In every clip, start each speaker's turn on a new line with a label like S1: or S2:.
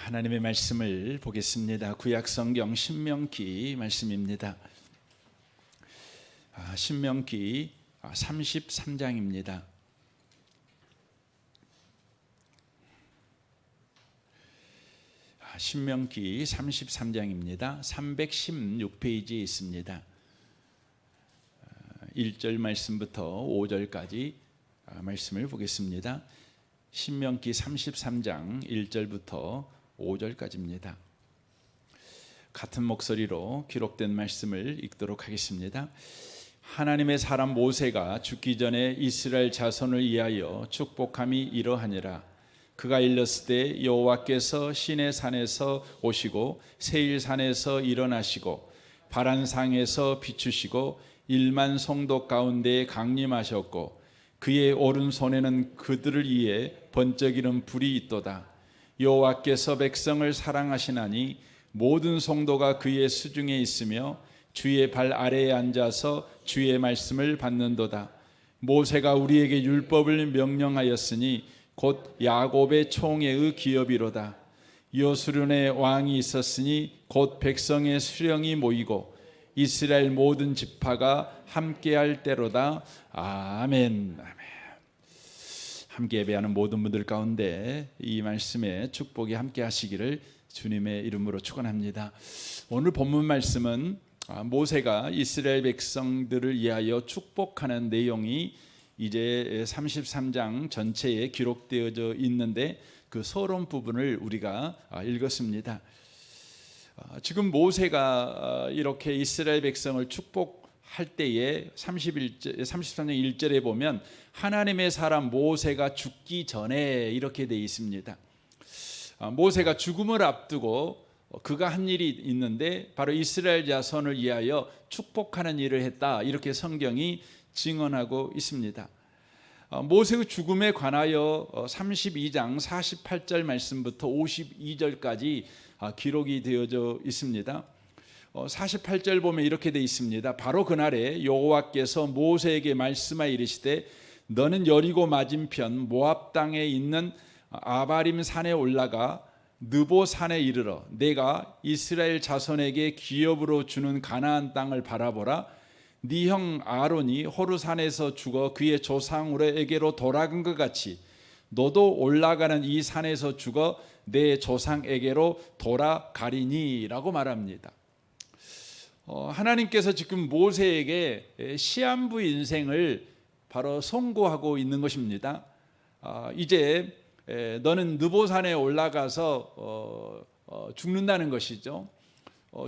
S1: 하나님의 말씀을 보겠습니다. 구약성경 신명기 말씀입니다. 신명기 33장입니다. 신명기 33장입니다. 316페이지에 있습니다. 1절 말씀부터 5절까지 말씀을 보겠습니다. 신명기 33장 1절부터 5절까지입니다. 같은 목소리로 기록된 말씀을 읽도록 하겠습니다. 하나님의 사람 모세가 죽기 전에 이스라엘 자손을 위하여 축복함이 이러하니라. 그가 일렀을 때 여호와께서 시내 산에서 오시고 세일산에서 일어나시고 바란상에서 비추시고 1만 성도 가운데 강림하셨고 그의 오른손에는 그들을 위해 번쩍이는 불이 있도다. 여호와께서 백성을 사랑하시나니 모든 성도가 그의 수중에 있으며 주의 발 아래에 앉아서 주의 말씀을 받는도다. 모세가 우리에게 율법을 명령하였으니 곧 야곱의 총회의 기업이로다. 여수륜의 왕이 있었으니 곧 백성의 수령이 모이고 이스라엘 모든 지파가 함께할 때로다. 아멘. 함께 예배하는 모든 분들 가운데 이 말씀에 축복이 함께 하시기를 주님의 이름으로 축원합니다. 오늘 본문 말씀은 모세가 이스라엘 백성들을 위하여 축복하는 내용이 이제 33장 전체에 기록되어져 있는데 그 서론 부분을 우리가 읽었습니다. 지금 모세가 이렇게 이스라엘 백성을 축복할 때에 33장 1절에 보면 하나님의 사람 모세가 죽기 전에 이렇게 되어 있습니다. 모세가 죽음을 앞두고 그가 한 일이 있는데 바로 이스라엘 자손을 위하여 축복하는 일을 했다, 이렇게 성경이 증언하고 있습니다. 모세의 죽음에 관하여 32장 48절 말씀부터 52절까지 기록이 되어져 있습니다. 48절 보면 이렇게 되어 있습니다. 바로 그날에 여호와께서 모세에게 말씀하여 이르시되 너는 여리고 맞은편 모압 땅에 있는 아바림 산에 올라가 느보 산에 이르러 내가 이스라엘 자손에게 기업으로 주는 가나안 땅을 바라보라. 네 형 아론이 호르산에서 죽어 그의 조상에게로 돌아간 것 같이 너도 올라가는 이 산에서 죽어 내 조상에게로 돌아가리니 라고 말합니다. 하나님께서 지금 모세에게 시한부 인생을 바로 선고하고 있는 것입니다. 이제 너는 느보산에 올라가서 죽는다는 것이죠.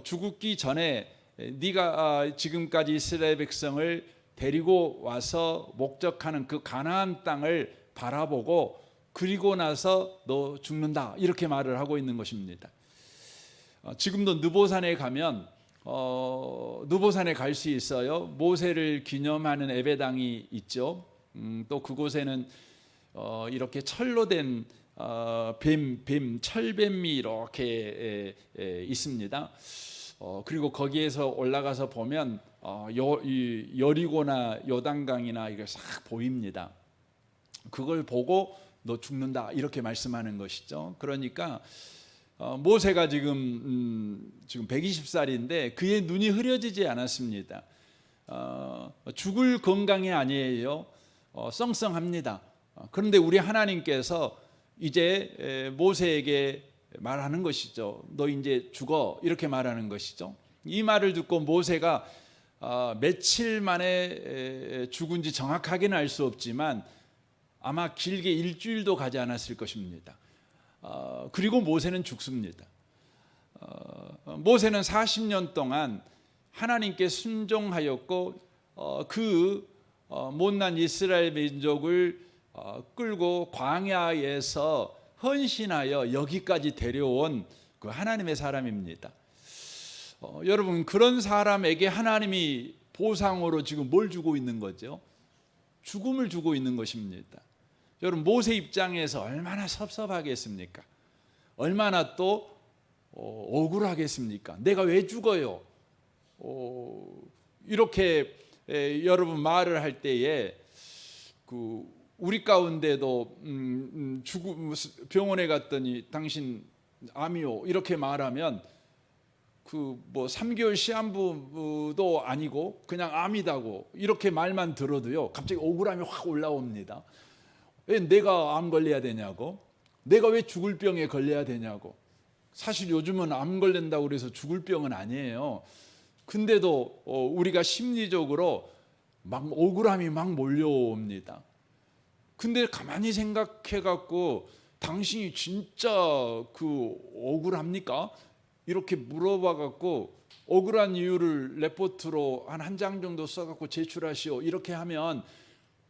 S1: 죽기 전에 네가 지금까지 이스라엘 백성을 데리고 와서 목적하는 그 가나안 땅을 바라보고 그리고 나서 너 죽는다, 이렇게 말을 하고 있는 것입니다. 지금도 느보산에 가면 느보산에 갈 수 있어요. 모세를 기념하는 예배당이 있죠. 또 그곳에는 이렇게 철로 된 철뱀이 이렇게 있습니다. 그리고 거기에서 올라가서 보면 여리고나 요단강이나 이게 싹 보입니다. 그걸 보고 너 죽는다, 이렇게 말씀하는 것이죠. 그러니까 모세가 지금 120살인데 그의 눈이 흐려지지 않았습니다. 죽을 건강이 아니에요. 썽썽합니다. 그런데 우리 하나님께서 이제 모세에게 말하는 것이죠. 너 이제 죽어, 이렇게 말하는 것이죠. 이 말을 듣고 모세가 며칠 만에 죽은지 정확하게는 알 수 없지만 아마 길게 일주일도 가지 않았을 것입니다. 그리고 모세는 죽습니다. 모세는 40년 동안 하나님께 순종하였고 그 못난 이스라엘 민족을 끌고 광야에서 헌신하여 여기까지 데려온 그 하나님의 사람입니다. 여러분, 그런 사람에게 하나님이 보상으로 지금 뭘 주고 있는 거죠? 죽음을 주고 있는 것입니다. 여러분, 모세 입장에서 얼마나 섭섭하겠습니까? 얼마나 또 억울하겠습니까? 내가 왜 죽어요? 이렇게 여러분 말을 할 때에 우리 가운데도 병원에 갔더니 당신 암이요 이렇게 말하면 그 뭐 3개월 시한부도 아니고 그냥 암이다고 이렇게 말만 들어도요 갑자기 억울함이 확 올라옵니다. 왜 내가 암 걸려야 되냐고, 내가 왜 죽을 병에 걸려야 되냐고. 사실 요즘은 암 걸린다고 그래서 죽을 병은 아니에요. 근데도 우리가 심리적으로 막 억울함이 막 몰려옵니다. 근데 가만히 생각해 갖고 당신이 진짜 그 억울합니까? 이렇게 물어봐 갖고 억울한 이유를 레포트로 한 장 정도 써 갖고 제출하시오. 이렇게 하면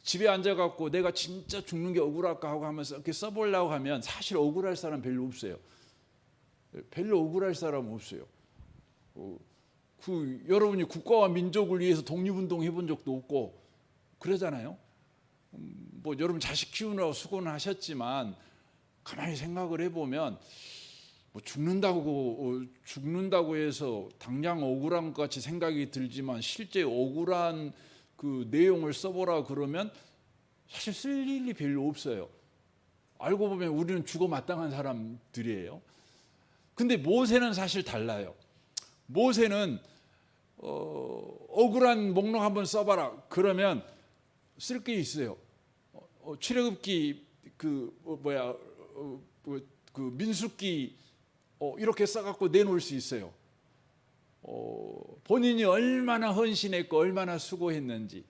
S1: 집에 앉아 갖고 내가 진짜 죽는 게 억울할까 하고 하면서 이렇게 써 보려고 하면 사실 억울할 사람 별로 없어요. 별로 억울할 사람 없어요. 그 여러분이 국가와 민족을 위해서 독립운동 해본 적도 없고 그러잖아요. 뭐 여러분 자식 키우느라고 수고는 하셨지만 가만히 생각을 해보면 뭐 죽는다고 해서 당장 억울한 것 같이 생각이 들지만 실제 억울한 그 내용을 써보라 그러면 사실 쓸 일이 별로 없어요. 알고 보면 우리는 죽어 마땅한 사람들이에요. 근데 모세는 사실 달라요. 모세는 억울한 목록 한번 써봐라 그러면 쓸 게 있어요. 출애굽기 그 민수기 이렇게 써갖고 내놓을 수 있어요. 본인이 얼마나 헌신했고 얼마나 수고했는지.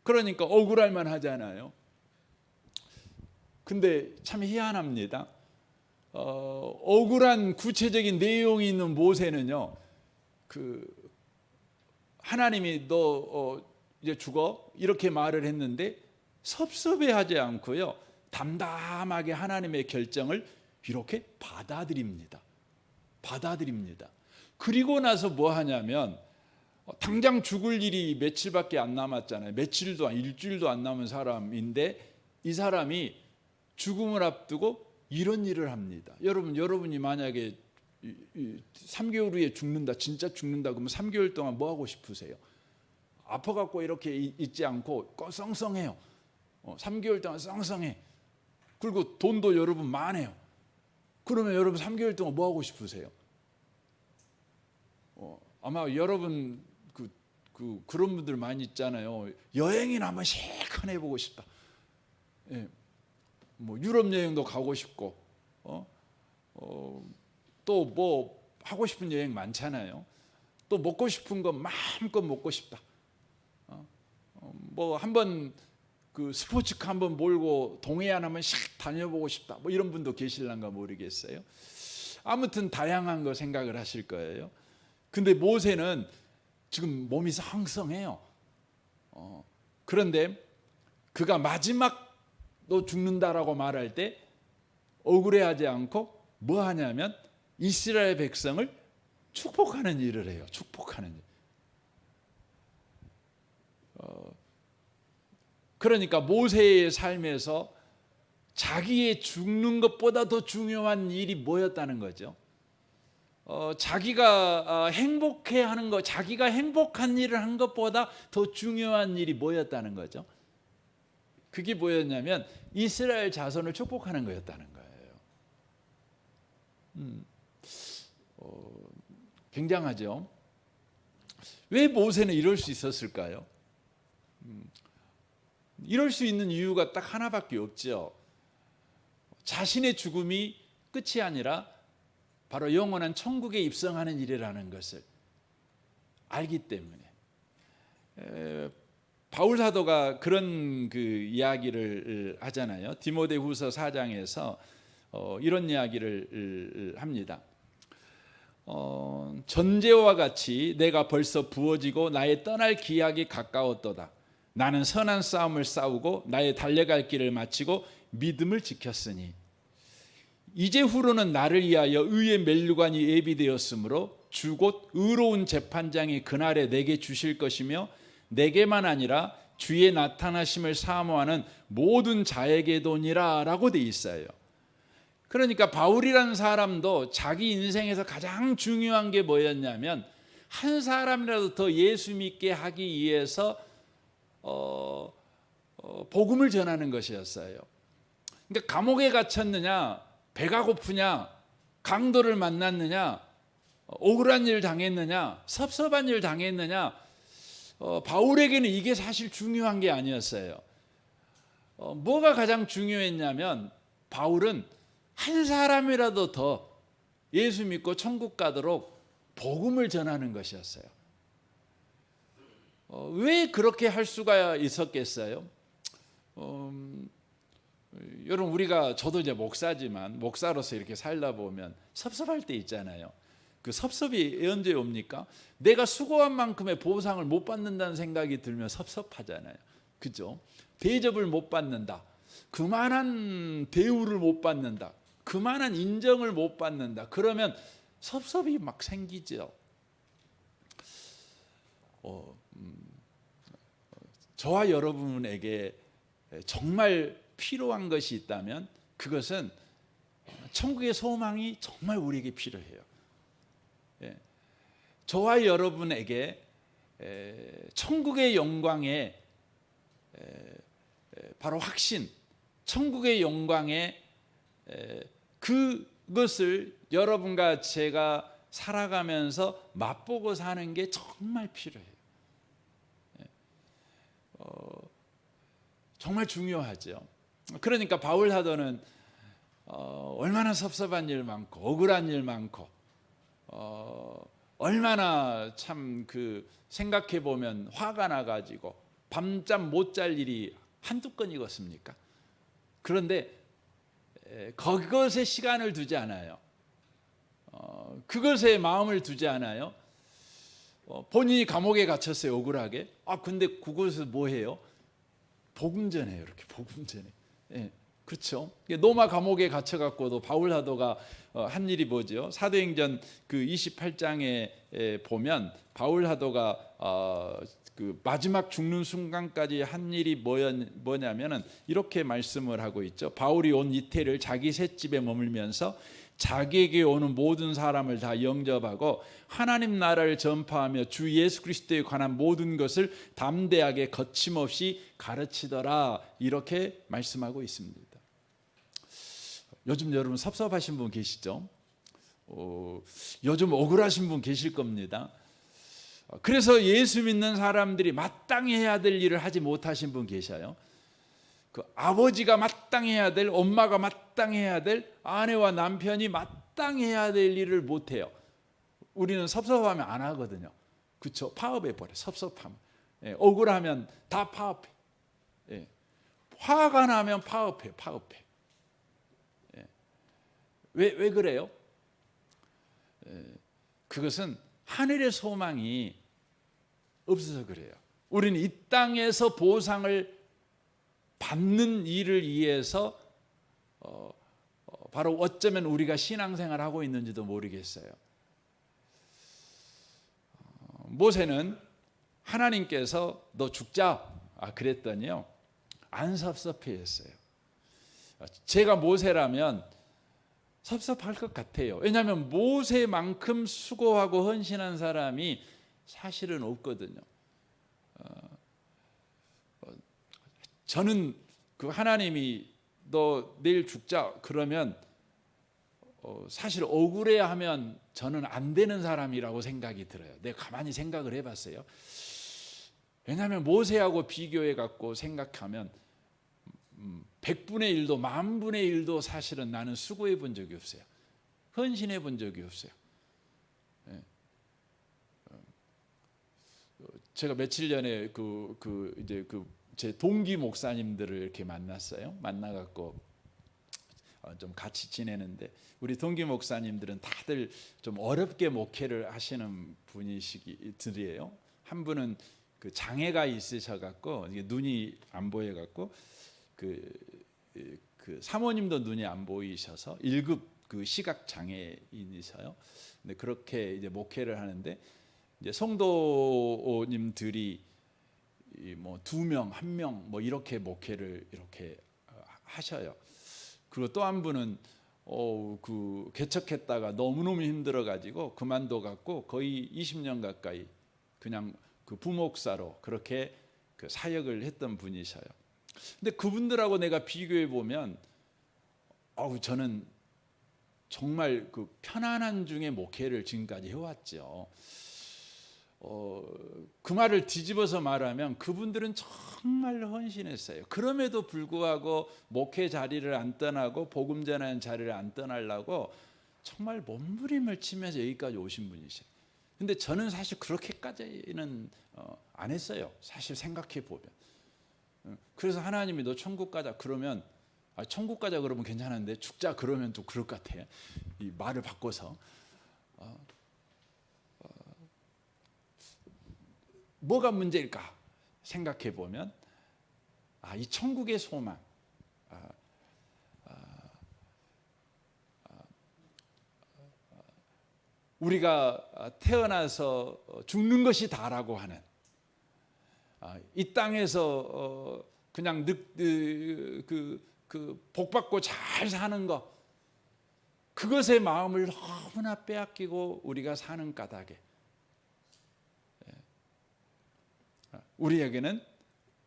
S1: 그러니까 억울할 만하잖아요. 근데 참 희한합니다. 억울한 구체적인 내용이 있는 모세는요, 그 하나님이 너 이제 죽어 이렇게 말을 했는데 섭섭해하지 않고요, 담담하게 하나님의 결정을 이렇게 받아들입니다. 그리고 나서 뭐 하냐면 당장 죽을 일이 며칠밖에 안 남았잖아요. 며칠도 일주일도 안 남은 사람인데 이 사람이 죽음을 앞두고 이런 일을 합니다. 여러분이 만약에 3개월 후에 죽는다, 진짜 죽는다 그러면 3개월 동안 뭐 하고 싶으세요? 아파갖고 이렇게 있지 않고 썽썽해요. 3개월 동안 썽썽해. 그리고 돈도 여러분 많아요. 그러면 여러분 3개월 동안 뭐 하고 싶으세요? 아마 여러분 그런 분들 많이 있잖아요. 여행이나 한번 실컷 해보고 싶다. 예. 뭐 유럽 여행도 가고 싶고, 또 뭐 하고 싶은 여행 많잖아요. 또 먹고 싶은 거 마음껏 먹고 싶다. 뭐 한번 그 스포츠카 한번 몰고 동해안 한번 샥 다녀보고 싶다. 뭐 이런 분도 계실란가 모르겠어요. 아무튼 다양한 거 생각을 하실 거예요. 근데 모세는 지금 몸이 상성해요. 그런데 그가 마지막 너 죽는다라고 말할 때 억울해하지 않고 뭐 하냐면 이스라엘 백성을 축복하는 일을 해요. 축복하는 일. 그러니까 모세의 삶에서 자기의 죽는 것보다 더 중요한 일이 뭐였다는 거죠. 자기가 행복해하는 것, 자기가 행복한 일을 한 것보다 더 중요한 일이 뭐였다는 거죠. 그게 뭐였냐면 이스라엘 자손을 축복하는 거였다는 거예요. 굉장하죠. 왜 모세는 이럴 수 있었을까요? 이럴 수 있는 이유가 딱 하나밖에 없죠. 자신의 죽음이 끝이 아니라 바로 영원한 천국에 입성하는 일이라는 것을 알기 때문에. 바울 사도가 그런 그 이야기를 하잖아요. 디모데후서 4장에서 이런 이야기를 합니다. 전제와 같이 내가 벌써 부어지고 나의 떠날 기약이 가까웠도다. 나는 선한 싸움을 싸우고 나의 달려갈 길을 마치고 믿음을 지켰으니 이제후로는 나를 위하여 의의 면류관이 예비되었으므로 주 곧 의로운 재판장이 그날에 내게 주실 것이며 내게만 아니라 주의 나타나심을 사모하는 모든 자에게도니라 라고 돼 있어요. 그러니까 바울이라는 사람도 자기 인생에서 가장 중요한 게 뭐였냐면 한 사람이라도 더 예수 믿게 하기 위해서 복음을 전하는 것이었어요. 그러니까 감옥에 갇혔느냐, 배가 고프냐, 강도를 만났느냐, 억울한 일 당했느냐, 섭섭한 일 당했느냐, 바울에게는 이게 사실 중요한 게 아니었어요. 뭐가 가장 중요했냐면 바울은 한 사람이라도 더 예수 믿고 천국 가도록 복음을 전하는 것이었어요. 왜 그렇게 할 수가 있었겠어요? 여러분, 저도 이제 목사지만 목사로서 이렇게 살다 보면 섭섭할 때 있잖아요. 그 섭섭이 언제 옵니까? 내가 수고한 만큼의 보상을 못 받는다는 생각이 들면 섭섭하잖아요. 그죠? 대접을 못 받는다. 그만한 대우를 못 받는다. 그만한 인정을 못 받는다. 그러면 섭섭이 막 생기죠. 저와 여러분에게 정말 필요한 것이 있다면 그것은 천국의 소망이 정말 우리에게 필요해요. 저와 여러분에게 천국의 영광의 바로 확신, 천국의 영광의 그것을 여러분과 제가 살아가면서 맛보고 사는 게 정말 필요해요. 정말 중요하죠. 그러니까 바울 사도는 얼마나 섭섭한 일 많고 억울한 일 많고 얼마나 참 생각해 보면 화가 나가지고 밤잠 못 잘 일이 한두 건이겠습니까? 그런데 그것에 시간을 두지 않아요. 그것에 마음을 두지 않아요. 본인이 감옥에 갇혔어요, 억울하게. 근데 그곳에서 뭐 해요? 복음 전해요, 이렇게 복음 전해. 그렇죠. 로마 감옥에 갇혀갖고도 바울 사도가 한 일이 뭐죠? 사도행전 28장에 보면 바울 사도가 그 마지막 죽는 순간까지 한 일이 뭐냐면은 이렇게 말씀을 하고 있죠. 바울이 온 이태를 자기 셋집에 머물면서 자기에게 오는 모든 사람을 다 영접하고 하나님 나라를 전파하며 주 예수 그리스도에 관한 모든 것을 담대하게 거침없이 가르치더라, 이렇게 말씀하고 있습니다. 요즘 여러분 섭섭하신 분 계시죠? 요즘 억울하신 분 계실 겁니다. 그래서 예수 믿는 사람들이 마땅히 해야 될 일을 하지 못하신 분 계셔요. 그 아버지가 마땅히 해야 될, 엄마가 마땅히 해야 될, 아내와 남편이 마땅히 해야 될 일을 못해요. 우리는 섭섭하면 안 하거든요. 그렇죠? 파업해버려, 섭섭하면. 억울하면 다 파업해. 화가 나면 파업해. 왜 그래요? 그것은 하늘의 소망이 없어서 그래요. 우리는 이 땅에서 보상을 받는 일을 위해서 바로 어쩌면 우리가 신앙생활을 하고 있는지도 모르겠어요. 모세는 하나님께서 너 죽자 그랬더니요, 안 섭섭해했어요. 제가 모세라면 섭섭할 것 같아요. 왜냐하면 모세만큼 수고하고 헌신한 사람이 사실은 없거든요. 저는 하나님이 너 내일 죽자 그러면 사실 억울해하면 저는 안 되는 사람이라고 생각이 들어요. 내가 가만히 생각을 해봤어요. 왜냐하면 모세하고 비교해 갖고 생각하면 100분의 1도 10,000분의 1도 사실은 나는 수고해 본 적이 없어요. 헌신해 본 적이 없어요. 제가 며칠 전에 제 동기 목사님들을 이렇게 만났어요. 만나갖고 좀 같이 지내는데 우리 동기 목사님들은 다들 좀 어렵게 목회를 하시는 분이시기들이에요. 한 분은 그 장애가 있으셔갖고 눈이 안 보여갖고 그 사모님도 눈이 안 보이셔서 1급 그 시각 장애인이셔요. 근데 그렇게 이제 목회를 하는데 이제 성도님들이 뭐 2명, 1명 뭐 이렇게 목회를 이렇게 하셔요. 그리고 또 한 분은 그 개척했다가 너무너무 힘들어 가지고 그만둬 갖고 거의 20년 가까이 그냥 그 부목사로 그렇게 그 사역을 했던 분이셔요. 근데 그분들하고 내가 비교해 보면 저는 정말 그 편안한 중에 목회를 지금까지 해왔죠. 그 말을 뒤집어서 말하면 그분들은 정말 헌신했어요. 그럼에도 불구하고 목회 자리를 안 떠나고 복음 전하는 자리를 안 떠나려고 정말 몸부림을 치면서 여기까지 오신 분이세요. 근데 저는 사실 그렇게까지는 안 했어요. 사실 생각해 보면. 그래서 하나님이 너 천국 가자 그러면 천국 가자 그러면 괜찮은데 죽자 그러면 또 그럴 것 같아요. 이 말을 바꿔서 뭐가 문제일까 생각해 보면 이 천국의 소망, 우리가 태어나서 죽는 것이 다라고 하는 이 땅에서 그냥 복 받고 잘 사는 것, 그것의 마음을 너무나 빼앗기고 우리가 사는 까닭에 우리에게는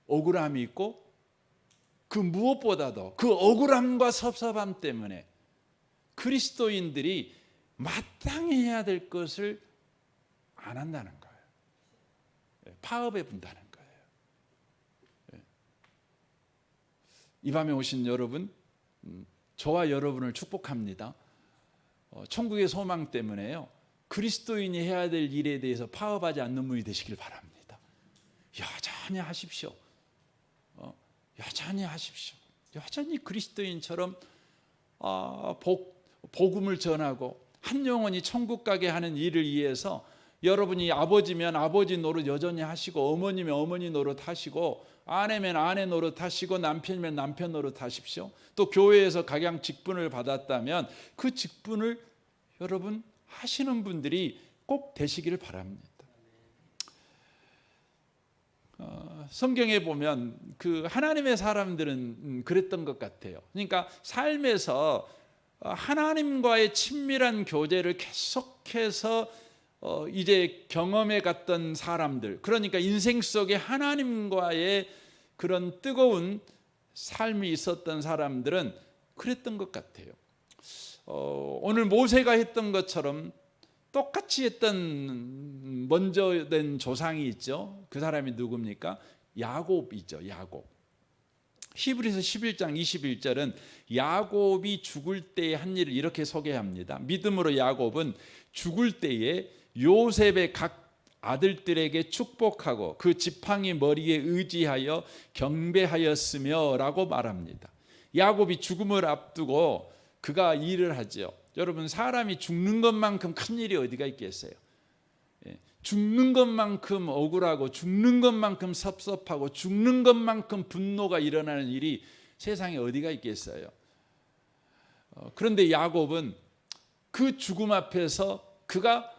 S1: 억울함이 있고, 그 무엇보다도 그 억울함과 섭섭함 때문에 그리스도인들이 마땅히 해야 될 것을 안 한다는 거예요. 파업해 분다는 거예요. 이 밤에 오신 여러분, 저와 여러분을 축복합니다. 천국의 소망 때문에요, 그리스도인이 해야 될 일에 대해서 파업하지 않는 분이 되시길 바랍니다. 여전히 하십시오. 여전히 하십시오. 여전히 그리스도인처럼 복음을 전하고 한 영혼이 천국 가게 하는 일을 위해서 여러분이 아버지면 아버지 노릇 여전히 하시고, 어머니면 어머니 노릇 하시고, 아내면 아내 노릇 하시고, 남편이면 남편 노릇 하십시오. 또 교회에서 각양 직분을 받았다면 그 직분을 여러분 하시는 분들이 꼭 되시기를 바랍니다. 성경에 보면 그 하나님의 사람들은 그랬던 것 같아요. 그러니까 삶에서 하나님과의 친밀한 교제를 계속해서 이제 경험해 갔던 사람들, 그러니까 인생 속에 하나님과의 그런 뜨거운 삶이 있었던 사람들은 그랬던 것 같아요. 오늘 모세가 했던 것처럼 똑같이 했던 먼저 된 조상이 있죠. 그 사람이 누굽니까? 야곱이죠. 야곱. 히브리서 11장 21절은 야곱이 죽을 때의 한 일을 이렇게 소개합니다. 믿음으로 야곱은 죽을 때에 요셉의 각 아들들에게 축복하고 그 지팡이 머리에 의지하여 경배하였으며 라고 말합니다. 야곱이 죽음을 앞두고 그가 일을 하죠. 여러분, 사람이 죽는 것만큼 큰 일이 어디가 있겠어요? 죽는 것만큼 억울하고, 죽는 것만큼 섭섭하고, 죽는 것만큼 분노가 일어나는 일이 세상에 어디가 있겠어요? 그런데 야곱은 그 죽음 앞에서 그가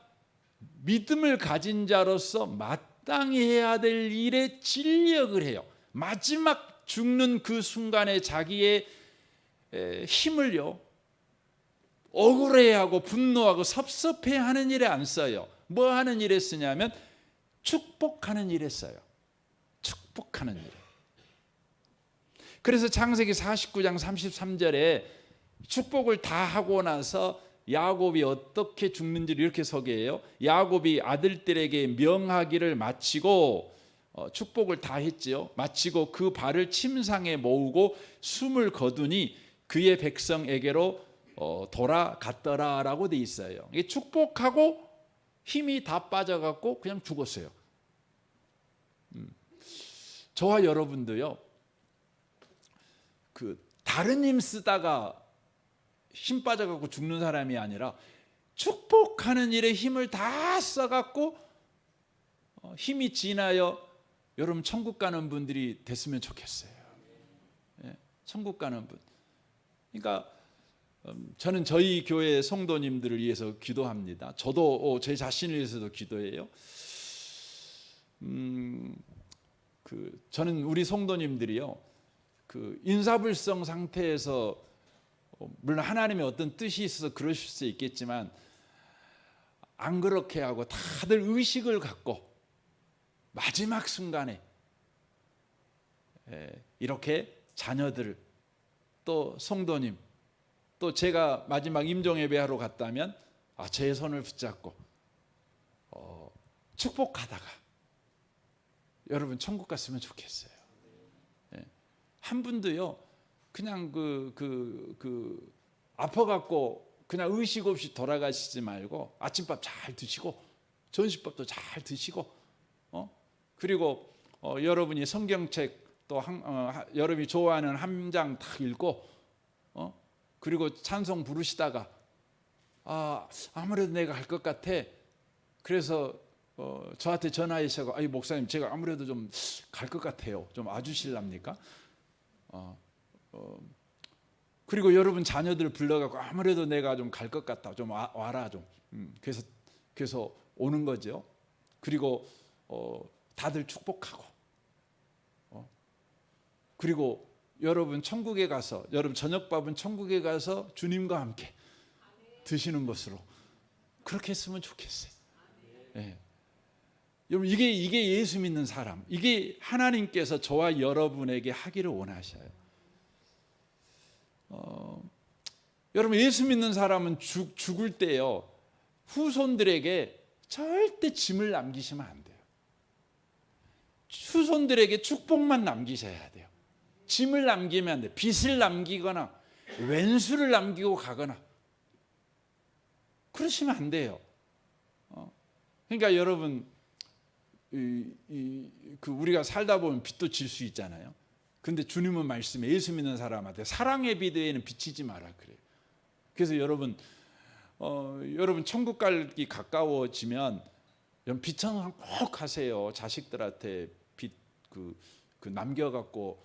S1: 믿음을 가진 자로서 마땅히 해야 될 일에 진력을 해요. 마지막 죽는 그 순간에 자기의 힘을요, 억울해하고 분노하고 섭섭해하는 일에 안 써요. 뭐 하는 일에 쓰냐면 축복하는 일에 써요. 축복하는 일. 그래서 창세기 49장 33절에 축복을 다 하고 나서 야곱이 어떻게 죽는지를 이렇게 소개해요. 야곱이 아들들에게 명하기를 마치고 축복을 다 했지요. 마치고 그 발을 침상에 모으고 숨을 거두니 그의 백성에게로 돌아갔더라라고 돼 있어요. 이게 축복하고 힘이 다 빠져갖고 그냥 죽었어요. 저와 여러분도요, 그 다른 힘 쓰다가 힘 빠져갖고 죽는 사람이 아니라 축복하는 일에 힘을 다 써갖고 힘이 지나여 여러분 천국 가는 분들이 됐으면 좋겠어요. 천국 가는 분. 그러니까 저는 저희 교회 성도님들을 위해서 기도합니다. 저도 제 자신을 위해서도 기도해요. 저는 우리 성도님들이요, 그 인사불성 상태에서 물론 하나님의 어떤 뜻이 있어서 그러실 수 있겠지만 안 그렇게 하고 다들 의식을 갖고 마지막 순간에 이렇게 자녀들 또 성도님 또 제가 마지막 임종예배하러 갔다면 제 손을 붙잡고 축복하다가 여러분 천국 갔으면 좋겠어요. 예. 한 분도요 그냥 아파갖고 그냥 의식 없이 돌아가시지 말고 아침밥 잘 드시고 점심밥도 잘 드시고 그리고 여러분이 성경책 또 여러분이 좋아하는 한 장 딱 읽고 그리고 찬송 부르시다가 아무래도 내가 갈 것 같아. 그래서 저한테 전화하셔서 목사님 제가 아무래도 좀 갈 것 같아요. 좀 와주실랍니까? 그리고 여러분 자녀들 불러갖고 아무래도 내가 좀 갈 것 같다. 좀 와라 좀. 그래서 오는 거죠. 그리고 다들 축복하고 그리고 여러분 천국에 가서 여러분 저녁밥은 천국에 가서 주님과 함께 드시는 것으로 그렇게 했으면 좋겠어요. 예. 여러분 이게 예수 믿는 사람, 이게 하나님께서 저와 여러분에게 하기를 원하셔요. 여러분 예수 믿는 사람은 죽을 때요 후손들에게 절대 짐을 남기시면 안 돼요. 후손들에게 축복만 남기셔야 돼요. 짐을 남기면 안 돼요. 빚을 남기거나 왼수를 남기고 가거나 그러시면 안 돼요. 그러니까 여러분 우리가 살다 보면 빚도 질 수 있잖아요. 근데 주님은 말씀에 예수 믿는 사람한테 사랑의 빚 외에는 빚지지 마라 그래요. 그래서 여러분 천국 가기 가까워지면 빚청산 꼭 하세요. 자식들한테 빚 남겨갖고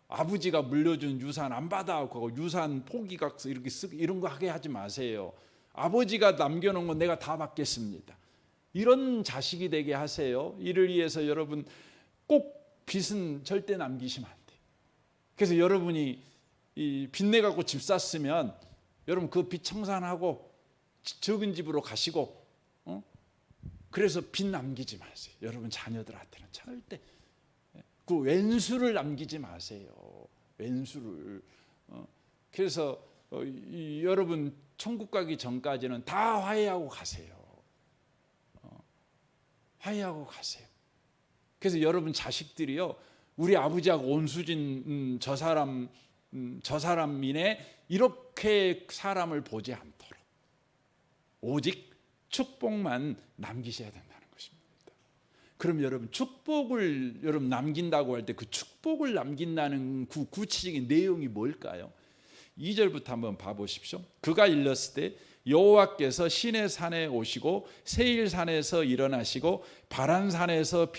S1: 아버지가 물려준 유산 안 받아갖고 유산 포기각서 이렇게 이런 거 하게 하지 마세요. 아버지가 남겨놓은 건 내가 다 받겠습니다. 이런 자식이 되게 하세요. 이를 위해서 여러분 꼭 빚은 절대 남기시면 안 돼요. 그래서 여러분이 빚 내갖고 집 샀으면 여러분 그 빚 청산하고 적은 집으로 가시고 그래서 빚 남기지 마세요. 여러분 자녀들한테는 절대 그 왼수를 남기지 마세요. 왼수를. 그래서 여러분 천국 가기 전까지는 다 화해하고 가세요. 화해하고 가세요. 그래서 여러분 자식들이요 우리 아버지하고 온수진 저 사람이네 이렇게 사람을 보지 않도록 오직 축복만 남기셔야 된다는 것입니다. 그럼 여러분 축복을 여러분 남긴다고 할 때 그 축복을 남긴다는 구체적인 내용이 뭘까요? 2절부터 한번 봐보십시오. 그가 일렀을 때 여호와께서 시내 산에 오시고 세일산에서 일어나시고 바란산에서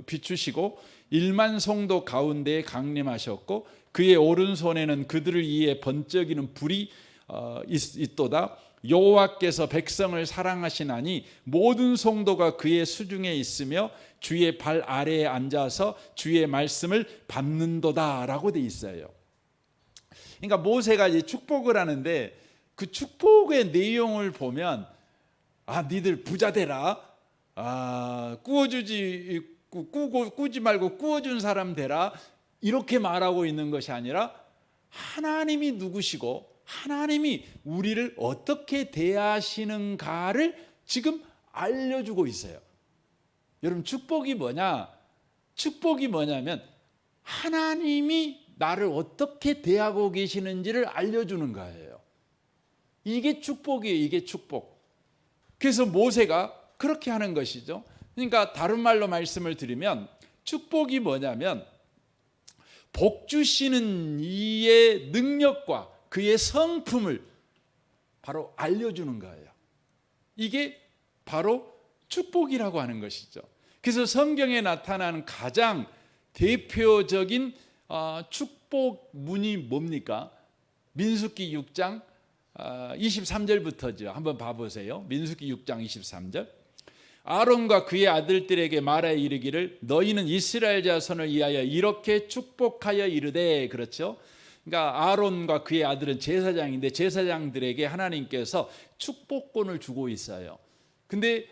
S1: 비추시고 1만 성도 가운데에 강림하셨고 그의 오른손에는 그들을 위해 번쩍이는 불이 있도다. 여호와께서 백성을 사랑하시나니 모든 성도가 그의 수중에 있으며 주의 발 아래에 앉아서 주의 말씀을 받는도다라고 돼 있어요. 그러니까 모세가 이제 축복을 하는데 그 축복의 내용을 보면 니들 부자 되라. 꾸지 말고 꾸어준 사람 되라. 이렇게 말하고 있는 것이 아니라 하나님이 누구시고 하나님이 우리를 어떻게 대하시는가를 지금 알려주고 있어요. 여러분 축복이 뭐냐? 축복이 뭐냐면 하나님이 나를 어떻게 대하고 계시는지를 알려주는 거예요. 이게 축복이에요. 이게 축복. 그래서 모세가 그렇게 하는 것이죠. 그러니까 다른 말로 말씀을 드리면 축복이 뭐냐면 복 주시는 이의 능력과 그의 성품을 바로 알려주는 거예요. 이게 바로 축복이라고 하는 것이죠. 그래서 성경에 나타나는 가장 대표적인 축복문이 뭡니까? 민수기 6장 23절부터죠. 한번 봐보세요. 민수기 6장 23절. 아론과 그의 아들들에게 말하여 이르기를 너희는 이스라엘 자손을 위하여 이렇게 축복하여 이르되. 그렇죠? 그러니까 아론과 그의 아들은 제사장인데 제사장들에게 하나님께서 축복권을 주고 있어요. 근데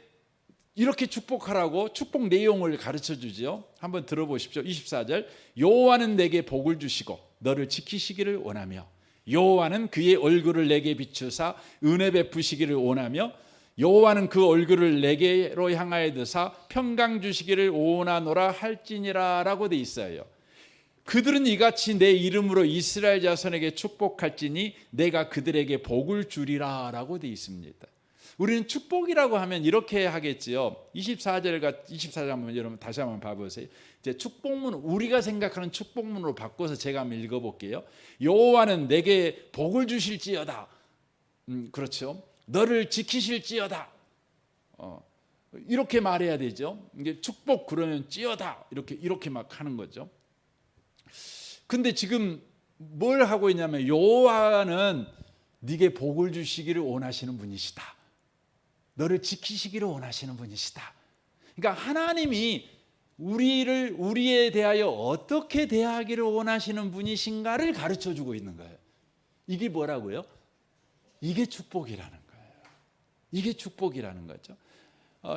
S1: 이렇게 축복하라고 축복 내용을 가르쳐 주죠. 한번 들어보십시오. 24절. 여호와는 내게 복을 주시고 너를 지키시기를 원하며 여호와는 그의 얼굴을 내게 비추사 은혜 베푸시기를 원하며 여호와는 그 얼굴을 내게로 향하여 드사 평강 주시기를 원하노라 할지니라 라고 돼 있어요. 그들은 이같이 내 이름으로 이스라엘 자손에게 축복할지니 내가 그들에게 복을 주리라 라고 돼 있습니다. 우리는 축복이라고 하면 이렇게 하겠지요. 24절 한번 여러분 다시 한번 봐보세요. 이제 축복문, 우리가 생각하는 축복문으로 바꿔서 제가 한번 읽어볼게요. 여호와는 내게 복을 주실지어다. 그렇죠. 너를 지키실지어다. 이렇게 말해야 되죠. 이게 축복 그러면 찌어다 이렇게 막 하는 거죠. 근데 지금 뭘 하고 있냐면 여호와는 네게 복을 주시기를 원하시는 분이시다. 너를 지키시기를 원하시는 분이시다. 그러니까 하나님이 우리에 대하여 어떻게 대하기를 원하시는 분이신가를 가르쳐 주고 있는 거예요. 이게 뭐라고요? 이게 축복이라는 거예요. 이게 축복이라는 거죠.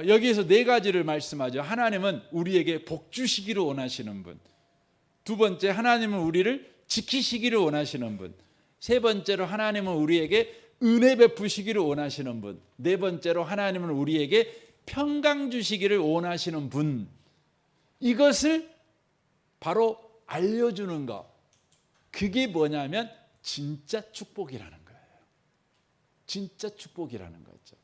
S1: 여기에서 네 가지를 말씀하죠. 하나님은 우리에게 복 주시기를 원하시는 분. 두 번째, 하나님은 우리를 지키시기를 원하시는 분. 세 번째로, 하나님은 우리에게 은혜 베푸시기를 원하시는 분. 네 번째로, 하나님은 우리에게 평강 주시기를 원하시는 분. 이것을 바로 알려주는 것. 그게 뭐냐면 진짜 축복이라는 거예요. 진짜 축복이라는 거죠.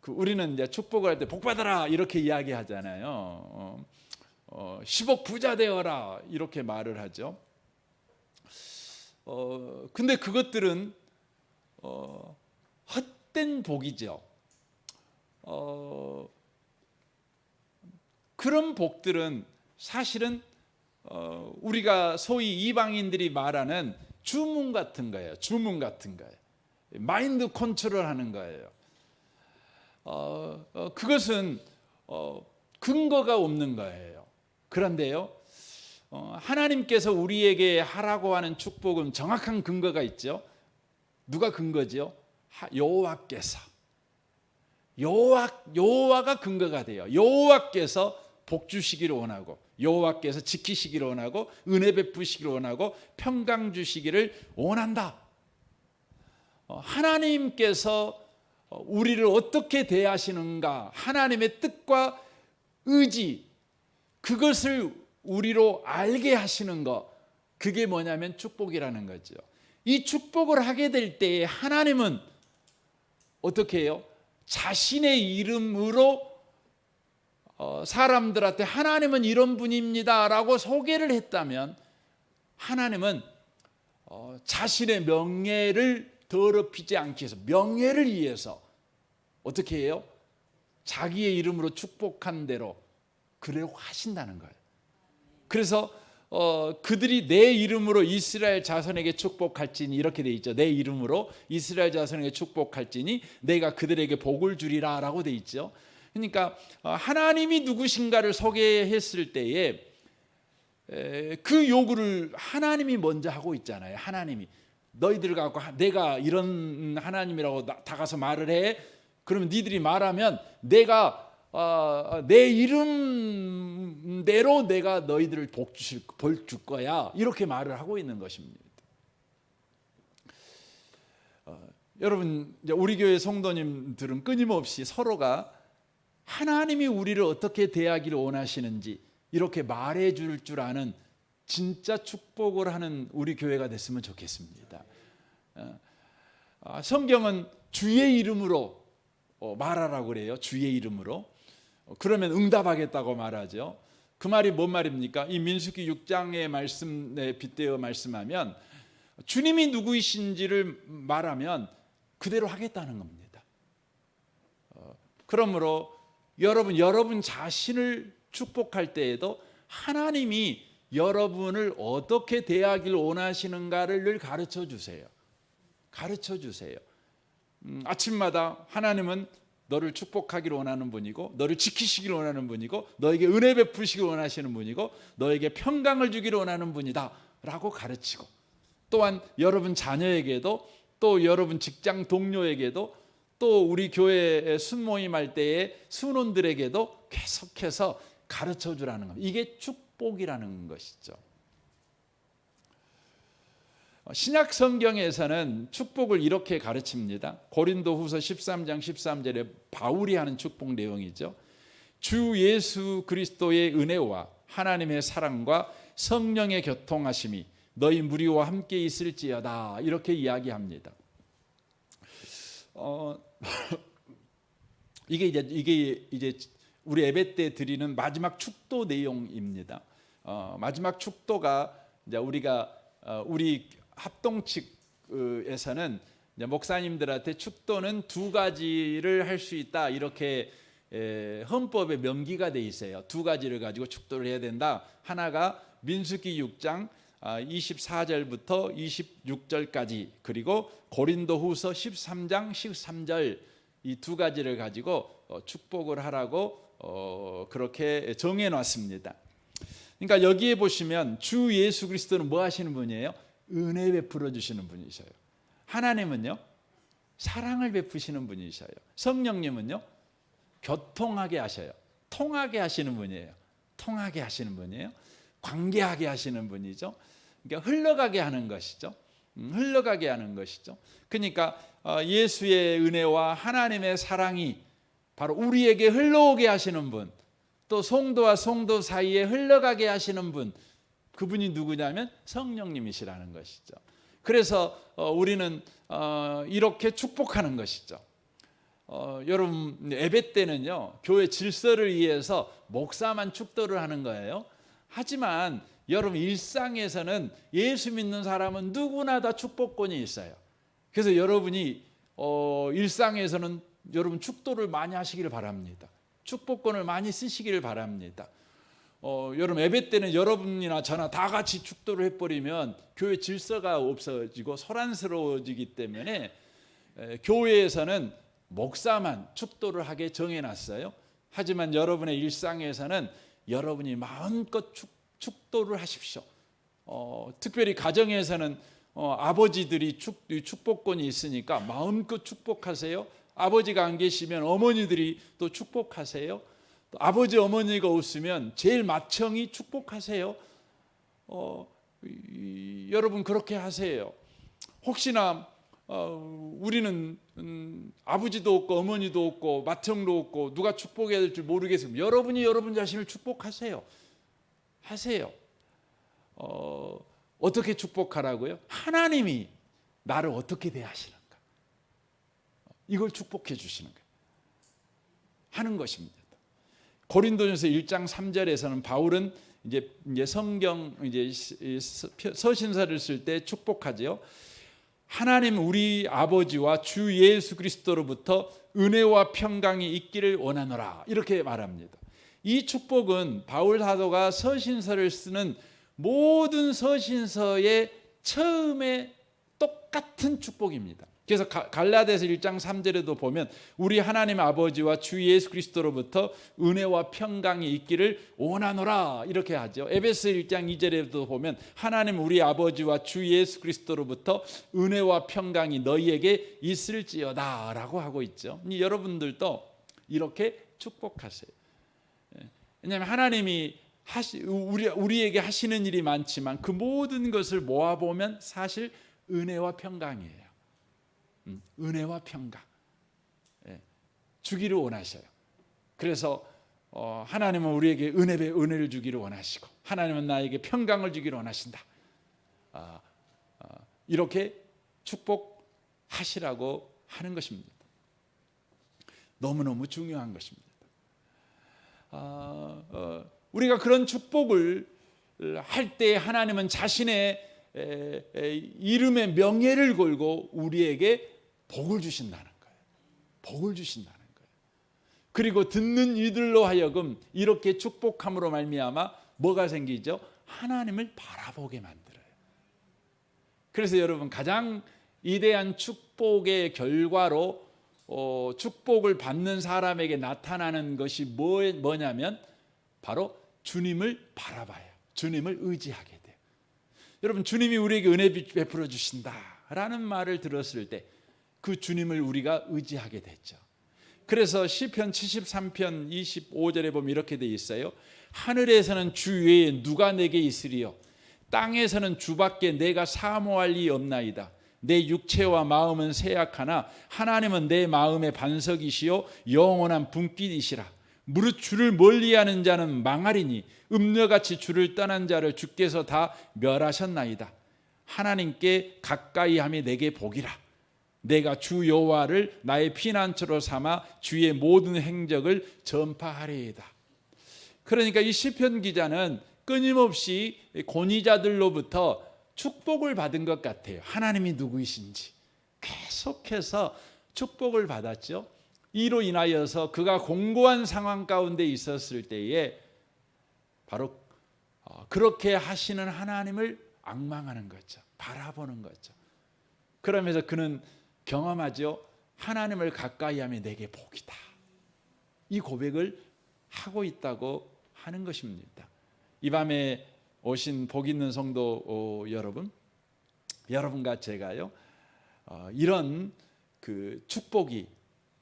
S1: 우리는 이제 축복을 할 때 복 받아라 이렇게 이야기하잖아요. 10억 부자 되어라 이렇게 말을 하죠. 근데 그것들은 헛된 복이죠. 그런 복들은 사실은 우리가 소위 이방인들이 말하는 주문 같은 거예요. 주문 같은 거예요. 마인드 컨트롤하는 거예요. 그것은 근거가 없는 거예요. 그런데요, 하나님께서 우리에게 하라고 하는 축복은 정확한 근거가 있죠. 누가 근거죠? 여호와께서. 여호와가 근거가 돼요. 여호와께서 복 주시기를 원하고, 여호와께서 지키시기를 원하고, 은혜 베푸시기를 원하고, 평강 주시기를 원한다. 하나님께서 우리를 어떻게 대하시는가, 하나님의 뜻과 의지, 그것을 우리로 알게 하시는 것, 그게 뭐냐면 축복이라는 거죠. 이 축복을 하게 될 때에 하나님은 어떻게 해요? 자신의 이름으로 사람들한테 하나님은 이런 분입니다 라고 소개를 했다면, 하나님은 자신의 명예를 더럽히지 않기 위해서, 명예를 위해서 어떻게 해요? 자기의 이름으로 축복한 대로 그래요 하신다는 거예요. 그래서 그들이 내 이름으로 이스라엘 자손에게 축복할지니, 이렇게 돼 있죠. 내 이름으로 이스라엘 자손에게 축복할지니 내가 그들에게 복을 주리라 라고 돼 있죠. 그러니까 하나님이 누구신가를 소개했을 때에 그 요구를 하나님이 먼저 하고 있잖아요. 하나님이 너희들 갖고 내가 이런 하나님이라고 다가서 말을 해. 그러면 니들이 말하면 내가 내 이름대로 내가 너희들을 복 줄 거야, 이렇게 말을 하고 있는 것입니다. 여러분, 우리 교회 성도님들은 끊임없이 서로가 하나님이 우리를 어떻게 대하기를 원하시는지 이렇게 말해 줄 아는 진짜 축복을 하는 우리 교회가 됐으면 좋겠습니다. 성경은 주의 이름으로 말하라고 그래요. 주의 이름으로. 그러면 응답하겠다고 말하죠. 그 말이 뭔 말입니까? 이 민수기 6장의 말씀에 빗대어 말씀하면 주님이 누구이신지를 말하면 그대로 하겠다는 겁니다. 그러므로 여러분 자신을 축복할 때에도 하나님이 여러분을 어떻게 대하기를 원하시는가를 늘 가르쳐 주세요. 가르쳐 주세요. 아침마다 하나님은 너를 축복하기를 원하는 분이고, 너를 지키시기를 원하는 분이고, 너에게 은혜 베푸시기를 원하시는 분이고, 너에게 평강을 주기를 원하는 분이다 라고 가르치고, 또한 여러분 자녀에게도, 또 여러분 직장 동료에게도, 또 우리 교회 순모임할 때의 순원들에게도 계속해서 가르쳐 주라는 겁니다. 이게 축복이라는 것이죠. 신약 성경에서는 축복을 이렇게 가르칩니다. 고린도후서 13장 13절에 바울이 하는 축복 내용이죠. 주 예수 그리스도의 은혜와 하나님의 사랑과 성령의 교통하심이 너희 무리와 함께 있을지어다, 이렇게 이야기합니다. 이게 이제 우리 예배 때 드리는 마지막 축도 내용입니다. 마지막 축도가 이제 우리 합동 측에서는 목사님들한테 축도는 두 가지를 할 수 있다, 이렇게 헌법에 명기가 돼 있어요. 두 가지를 가지고 축도를 해야 된다. 하나가 민수기 6장 24절부터 26절까지, 그리고 고린도후서 13장 13절, 이 두 가지를 가지고 축복을 하라고 그렇게 정해 놨습니다. 그러니까 여기에 보시면 주 예수 그리스도는 뭐 하시는 분이에요? 은혜 베풀어 주시는 분이셔요. 하나님은요, 사랑을 베푸시는 분이셔요. 성령님은요, 교통하게 하셔요. 통하게 하시는 분이에요. 통하게 하시는 분이에요. 관계하게 하시는 분이죠. 그러니까 흘러가게 하는 것이죠. 흘러가게 하는 것이죠. 그러니까 예수의 은혜와 하나님의 사랑이 바로 우리에게 흘러오게 하시는 분, 또 성도와 성도 사이에 흘러가게 하시는 분, 그분이 누구냐면 성령님이시라는 것이죠. 그래서 우리는 이렇게 축복하는 것이죠. 여러분, 예배 때는요, 교회 질서를 위해서 목사만 축도를 하는 거예요. 하지만 여러분, 일상에서는 예수 믿는 사람은 누구나 다 축복권이 있어요. 그래서 여러분이 일상에서는 여러분 축도를 많이 하시기를 바랍니다. 축복권을 많이 쓰시기를 바랍니다. 여러분, 예배 때는 여러분이나 저나 다 같이 축도를 해버리면 교회 질서가 없어지고 소란스러워지기 때문에 교회에서는 목사만 축도를 하게 정해놨어요. 하지만 여러분의 일상에서는 여러분이 마음껏 축도를 하십시오. 특별히 가정에서는 아버지들이 축복권이 있으니까 마음껏 축복하세요. 아버지가 안 계시면 어머니들이 또 축복하세요. 또 아버지 어머니가 없으면 제일 맏형이 축복하세요. 여러분, 그렇게 하세요. 혹시나 우리는 아버지도 없고 어머니도 없고 맏형도 없고 누가 축복해야 될지 모르겠으면 여러분이 여러분 자신을 축복하세요. 하세요. 어떻게 축복하라고요? 하나님이 나를 어떻게 대하시는가, 이걸 축복해 주시는 거예요. 하는 것입니다. 고린도전서 1장 3절에서는 바울은 이제 성경 서신서를 쓸 때 축복하죠. 하나님 우리 아버지와 주 예수 그리스도로부터 은혜와 평강이 있기를 원하노라, 이렇게 말합니다. 이 축복은 바울 사도가 서신서를 쓰는 모든 서신서의 처음에 똑같은 축복입니다. 그래서 갈라디아서 1장 3절에도 보면 우리 하나님 아버지와 주 예수 그리스도로부터 은혜와 평강이 있기를 원하노라, 이렇게 하죠. 에베소 1장 2절에도 보면 하나님 우리 아버지와 주 예수 그리스도로부터 은혜와 평강이 너희에게 있을지어다 라고 하고 있죠. 여러분들도 이렇게 축복하세요. 왜냐하면 하나님이 우리에게 하시는 일이 많지만 그 모든 것을 모아보면 사실 은혜와 평강이에요. 은혜와 평강 주기를 원하셔요. 그래서 하나님은 우리에게 은혜를 주기를 원하시고 하나님은 나에게 평강을 주기를 원하신다. 이렇게 축복하시라고 하는 것입니다. 너무너무 중요한 것입니다. 우리가 그런 축복을 할 때 하나님은 자신의 이름의 명예를 걸고 우리에게 복을 주신다는 거예요. 복을 주신다는 거예요. 그리고 듣는 이들로 하여금 이렇게 축복함으로 말미암아 뭐가 생기죠? 하나님을 바라보게 만들어요. 그래서 여러분, 가장 위대한 축복의 결과로 축복을 받는 사람에게 나타나는 것이 뭐냐면 바로 주님을 바라봐요. 주님을 의지하게 돼요. 여러분, 주님이 우리에게 은혜 베풀어 주신다라는 말을 들었을 때 그 주님을 우리가 의지하게 됐죠. 그래서 시편 73편 25절에 보면 이렇게 돼 있어요. 하늘에서는 주 외에 누가 내게 있으리요? 땅에서는 주밖에 내가 사모할 리 없나이다. 내 육체와 마음은 쇠약하나 하나님은 내 마음의 반석이시요 영원한 분깃이시라. 무릇 주를 멀리하는 자는 망하리니 음녀같이 주를 떠난 자를 주께서 다 멸하셨나이다. 하나님께 가까이함이 내게 복이라. 내가 주 여호와를 나의 피난처로 삼아 주의 모든 행적을 전파하리이다. 그러니까 이 시편 기자는 끊임없이 권위자들로부터 축복을 받은 것 같아요. 하나님이 누구이신지 계속해서 축복을 받았죠. 이로 인하여서 그가 공고한 상황 가운데 있었을 때에 바로 그렇게 하시는 하나님을 앙망하는 거죠. 바라보는 거죠. 그러면서 그는 경험하죠. 하나님을 가까이 하면 내게 복이다. 이 고백을 하고 있다고 하는 것입니다. 이 밤에 오신 복 있는 성도 여러분과 제가요, 이런 그 축복이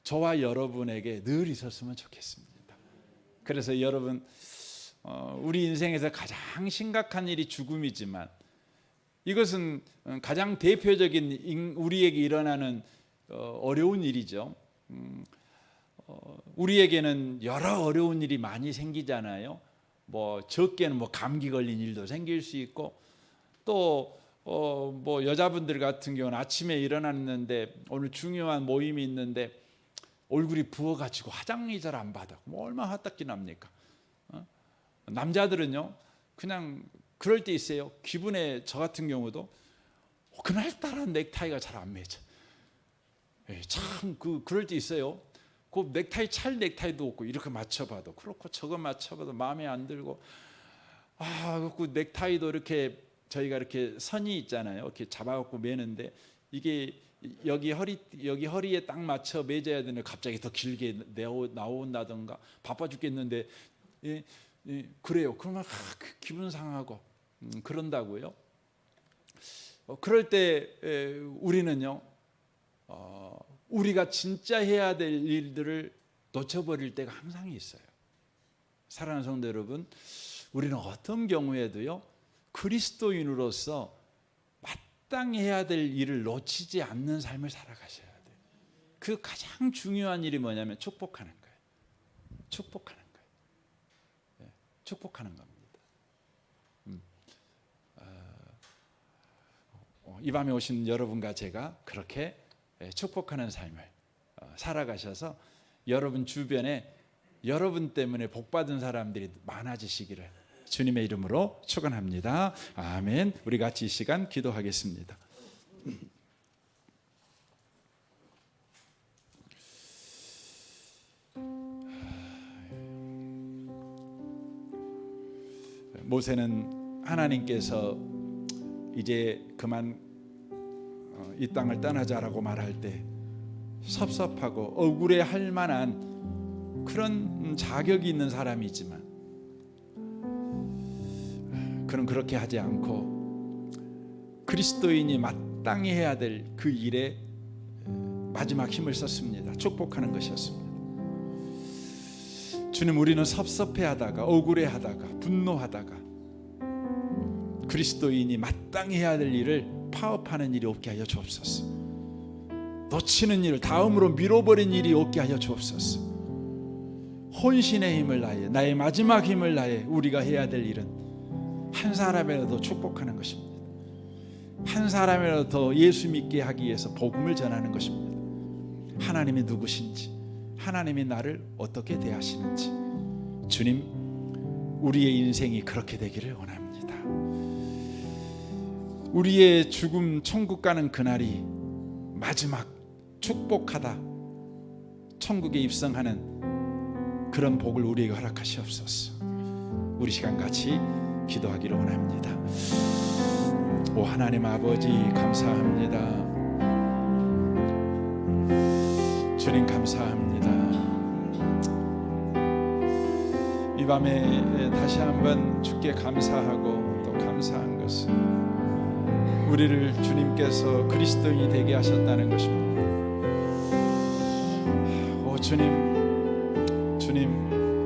S1: 저와 여러분에게 늘 있었으면 좋겠습니다. 그래서 여러분, 우리 인생에서 가장 심각한 일이 죽음이지만 이것은 가장 대표적인 우리에게 일어나는 어려운 일이죠. 우리에게는 여러 어려운 일이 많이 생기잖아요. 뭐 적게는 뭐 감기 걸린 일도 생길 수 있고, 또 뭐 여자분들 같은 경우는 아침에 일어났는데 오늘 중요한 모임이 있는데 얼굴이 부어가지고 화장이 잘 안 받아. 뭐 얼마나 화딱지 납니까? 남자들은요, 그냥 그럴 때 있어요. 기분에 저 같은 경우도 그날따라 넥타이가 잘 안 맺어. 참 그럴 때 있어요. 그 넥타이 찰 넥타이도 없고 이렇게 맞춰봐도 그렇고 저거 맞춰봐도 마음에 안 들고, 그 넥타이도 이렇게 저희가 이렇게 선이 있잖아요. 이렇게 잡아갖고 매는데 이게 여기 허리에 딱 맞춰 매져야 되는데 갑자기 더 길게 나온다든가 바빠 죽겠는데 그래요. 그러면 기분 상하고 그런다고요. 그럴 때 우리는요, 우리가 진짜 해야 될 일들을 놓쳐버릴 때가 항상 있어요. 사랑하는 성도 여러분, 우리는 어떤 경우에도요, 그리스도인으로서 마땅히 해야 될 일을 놓치지 않는 삶을 살아가셔야 돼요. 그 가장 중요한 일이 뭐냐면 축복하는 거예요. 축복하는 거예요. 축복하는 겁니다. 이 밤에 오신 여러분과 제가 그렇게 축복하는 삶을 살아가셔서 여러분 주변에 여러분 때문에 복받은 사람들이 많아지시기를 주님의 이름으로 축원합니다. 아멘. 우리 같이 이 시간 기도하겠습니다. 모세는 하나님께서 이제 그만 이 땅을 떠나자라고 말할 때 섭섭하고 억울해할 만한 그런 자격이 있는 사람이지만 그는 그렇게 하지 않고 그리스도인이 마땅히 해야 될 그 일에 마지막 힘을 썼습니다. 축복하는 것이었습니다. 주님, 우리는 섭섭해하다가 억울해하다가 분노하다가 그리스도인이 마땅히 해야 될 일을 파업하는 일이 없게 하여 주옵소서. 놓치는 일, 다음으로 미뤄버린 일이 없게 하여 주옵소서. 혼신의 힘을 다해, 나의 마지막 힘을 다해 우리가 해야 될 일은 한 사람이라도 축복하는 것입니다. 한 사람이라도 더 예수 믿게 하기 위해서 복음을 전하는 것입니다. 하나님이 누구신지, 하나님이 나를 어떻게 대하시는지, 주님, 우리의 인생이 그렇게 되기를 원합니다. 우리의 죽음 천국 가는 그날이 마지막 축복하다 천국에 입성하는 그런 복을 우리에게 허락하시옵소서. 우리 시간 같이 기도하기를 원합니다. 오 하나님 아버지, 감사합니다. 주님 감사합니다. 이 밤에 다시 한번 주께 감사하고 또 감사한 것은 우리를 주님께서 그리스도인이 되게 하셨다는 것입니다. 오 주님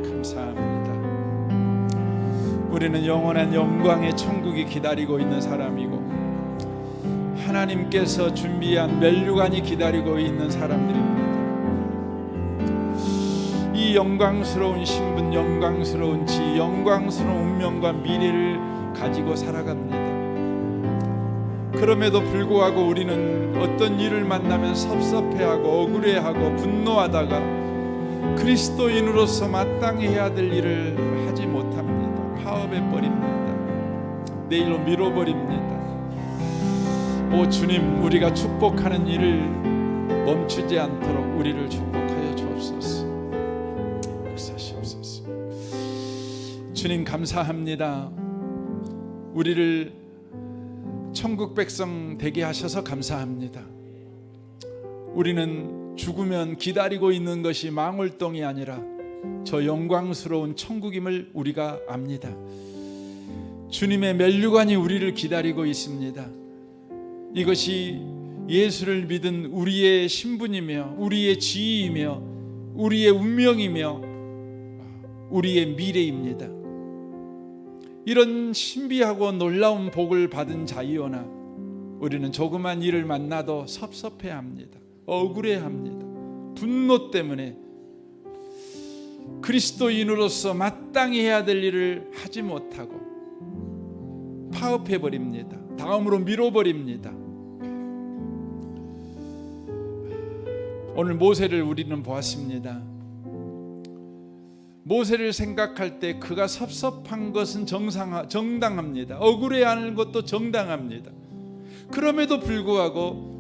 S1: 감사합니다. 우리는 영원한 영광의 천국이 기다리고 있는 사람이고 하나님께서 준비한 면류관이 기다리고 있는 사람들입니다. 이 영광스러운 신분, 영광스러운 지, 영광스러운 운명과 미래를 가지고 살아갑니다. 그럼에도 불구하고 우리는 어떤 일을 만나면 섭섭해하고 억울해하고 분노하다가 그리스도인으로서 마땅히 해야 될 일을 하지 못합니다. 파업해버립니다. 내일로 미뤄버립니다. 오 주님, 우리가 축복하는 일을 멈추지 않도록 우리를 축복하여 주옵소서. 역사하시옵소서. 주님 감사합니다. 우리를 천국 백성 되게 하셔서 감사합니다. 우리는 죽으면 기다리고 있는 것이 망월동이 아니라 저 영광스러운 천국임을 우리가 압니다. 주님의 면류관이 우리를 기다리고 있습니다. 이것이 예수를 믿은 우리의 신분이며 우리의 지위이며 우리의 운명이며 우리의 미래입니다. 이런 신비하고 놀라운 복을 받은 자이오나 우리는 조그만 일을 만나도 섭섭해합니다. 억울해합니다. 분노 때문에 그리스도인으로서 마땅히 해야 될 일을 하지 못하고 파업해버립니다. 다음으로 미뤄버립니다. 오늘 모세를 우리는 보았습니다. 모세를 생각할 때 그가 섭섭한 것은 정당합니다. 억울해하는 것도 정당합니다. 그럼에도 불구하고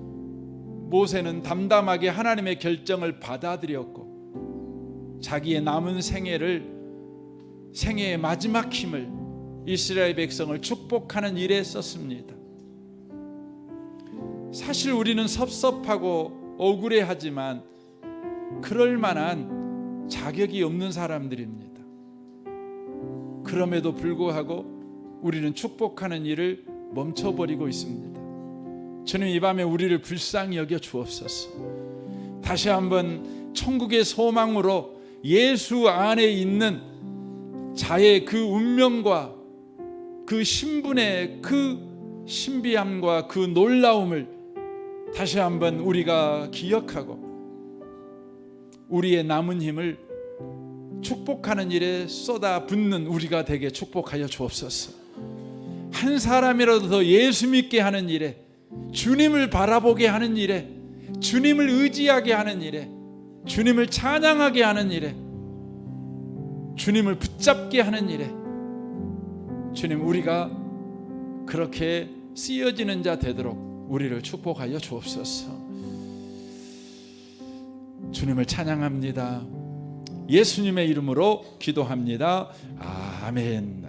S1: 모세는 담담하게 하나님의 결정을 받아들였고 자기의 남은 생애의 마지막 힘을 이스라엘 백성을 축복하는 일에 썼습니다. 사실 우리는 섭섭하고 억울해하지만 그럴 만한 자격이 없는 사람들입니다. 그럼에도 불구하고 우리는 축복하는 일을 멈춰버리고 있습니다. 주님, 이 밤에 우리를 불쌍히 여겨 주옵소서. 다시 한번 천국의 소망으로 예수 안에 있는 자의 그 운명과 그 신분의 그 신비함과 그 놀라움을 다시 한번 우리가 기억하고 우리의 남은 힘을 축복하는 일에 쏟아붓는 우리가 되게 축복하여 주옵소서. 한 사람이라도 더 예수 믿게 하는 일에, 주님을 바라보게 하는 일에, 주님을 의지하게 하는 일에, 주님을 찬양하게 하는 일에, 주님을 붙잡게 하는 일에 주님, 우리가 그렇게 쓰여지는 자 되도록 우리를 축복하여 주옵소서. 주님을 찬양합니다. 예수님의 이름으로 기도합니다. 아멘.